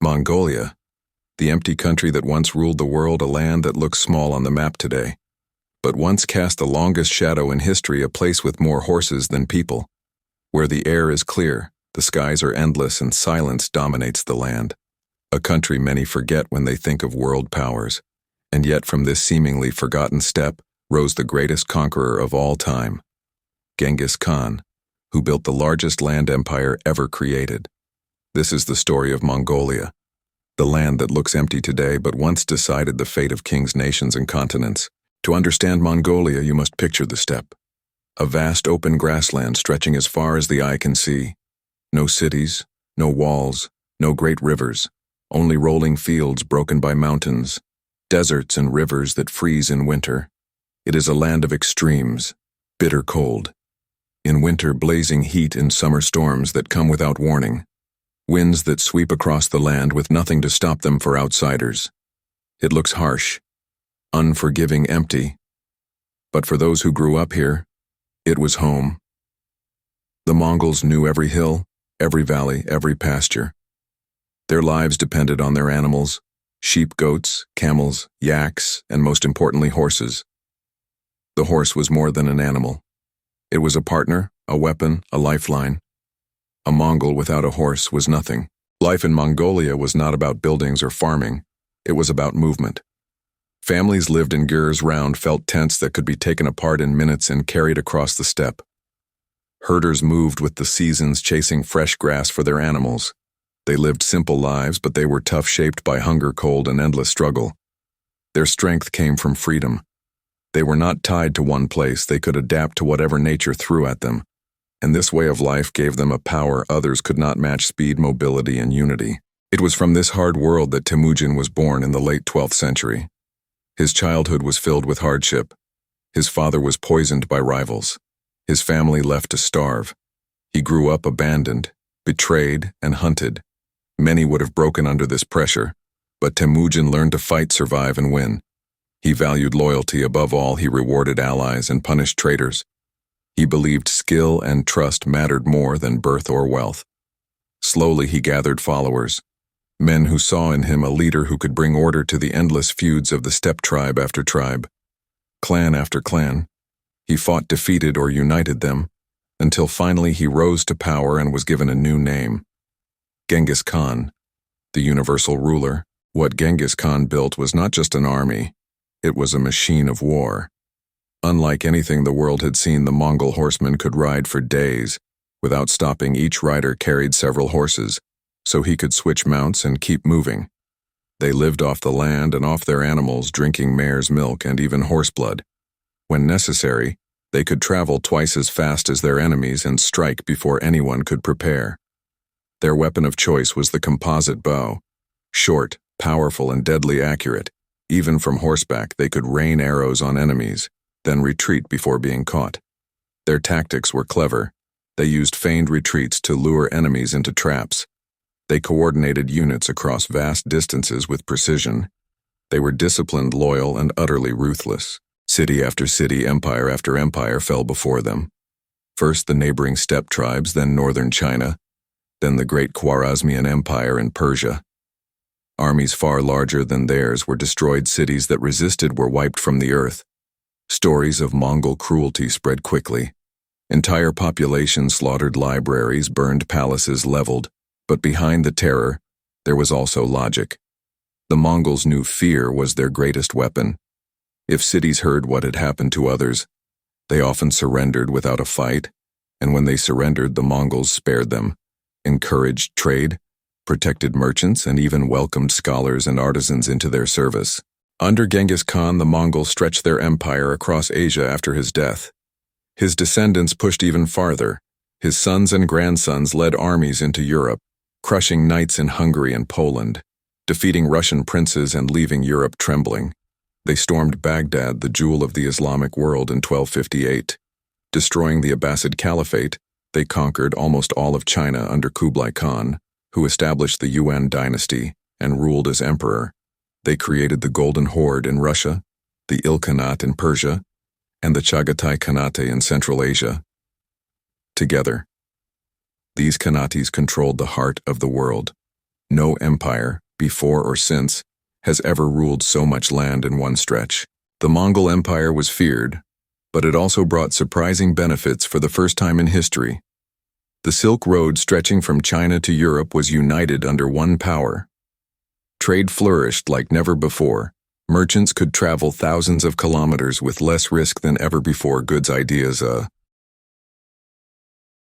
Mongolia, the empty country that once ruled the world, a land that looks small on the map today, but once cast the longest shadow in history, a place with more horses than people, where the air is clear, the skies are endless, and silence dominates the land. A country many forget when they think of world powers, and yet from this seemingly forgotten steppe rose the greatest conqueror of all time, Genghis Khan, who built the largest land empire ever created. This is the story of Mongolia, the land that looks empty today but once decided the fate of kings, nations, and continents. To understand Mongolia, you must picture the steppe, a vast open grassland stretching as far as the eye can see. No cities, no walls, no great rivers, only rolling fields broken by mountains, deserts and rivers that freeze in winter. It is a land of extremes, bitter cold. In winter, blazing heat, in summer, storms that come without warning. Winds that sweep across the land with nothing to stop them for outsiders. It looks harsh, unforgiving, empty. But for those who grew up here, it was home. The Mongols knew every hill, every valley, every pasture. Their lives depended on their animals: sheep, goats, camels, yaks, and most importantly, horses. The horse was more than an animal. It was a partner, a weapon, a lifeline. A Mongol without a horse was nothing. Life in Mongolia was not about buildings or farming. It was about movement. Families lived in gyrs, round felt tents that could be taken apart in minutes and carried across the steppe. Herders moved with the seasons, chasing fresh grass for their animals. They lived simple lives, but they were tough, shaped by hunger, cold, and endless struggle. Their strength came from freedom. They were not tied to one place. They could adapt to whatever nature threw at them. And this way of life gave them a power others could not match: speed, mobility, and unity. It was from this hard world that Temujin was born in the late 12th century. His childhood was filled with hardship. His father was poisoned by rivals. His family left to starve. He grew up abandoned, betrayed, and hunted. Many would have broken under this pressure, but Temujin learned to fight, survive, and win. He valued loyalty above all. He rewarded allies and punished traitors. He believed skill and trust mattered more than birth or wealth. Slowly he gathered followers, men who saw in him a leader who could bring order to the endless feuds of the steppe, tribe after tribe, clan after clan. He fought, defeated, or united them, until finally he rose to power and was given a new name: Genghis Khan, the universal ruler. What Genghis Khan built was not just an army. It was a machine of war. Unlike anything the world had seen, the Mongol horsemen could ride for days without stopping. Each rider carried several horses, so he could switch mounts and keep moving. They lived off the land and off their animals, drinking mare's milk and even horse blood. When necessary, they could travel twice as fast as their enemies and strike before anyone could prepare. Their weapon of choice was the composite bow, short, powerful, and deadly accurate. Even from horseback, they could rain arrows on enemies, then retreat before being caught. Their tactics were clever. They used feigned retreats to lure enemies into traps. They coordinated units across vast distances with precision. They were disciplined, loyal, and utterly ruthless. City after city, empire after empire fell before them. First the neighboring steppe tribes, then northern China, then the great Khwarezmian Empire in Persia. Armies far larger than theirs were destroyed. Cities that resisted were wiped from the earth. Stories of Mongol cruelty spread quickly. Entire populations slaughtered, libraries burned, palaces leveled. But behind the terror, there was also logic. The Mongols knew fear was their greatest weapon. If cities heard what had happened to others, they often surrendered without a fight, and when they surrendered, the Mongols spared them, encouraged trade, protected merchants, and even welcomed scholars and artisans into their service. Under Genghis Khan, the Mongols stretched their empire across Asia after his death. His descendants pushed even farther. His sons and grandsons led armies into Europe, crushing knights in Hungary and Poland, defeating Russian princes and leaving Europe trembling. They stormed Baghdad, the jewel of the Islamic world, in 1258. Destroying the Abbasid Caliphate, they conquered almost all of China under Kublai Khan, who established the Yuan dynasty and ruled as emperor. They created the Golden Horde in Russia, the Ilkhanate in Persia, and the Chagatai Khanate in Central Asia. Together, these Khanates controlled the heart of the world. No empire, before or since, has ever ruled so much land in one stretch. The Mongol Empire was feared, but it also brought surprising benefits for the first time in history. The Silk Road stretching from China to Europe was united under one power. Trade flourished like never before. Merchants could travel thousands of kilometers with less risk than ever before. Goods, ideas,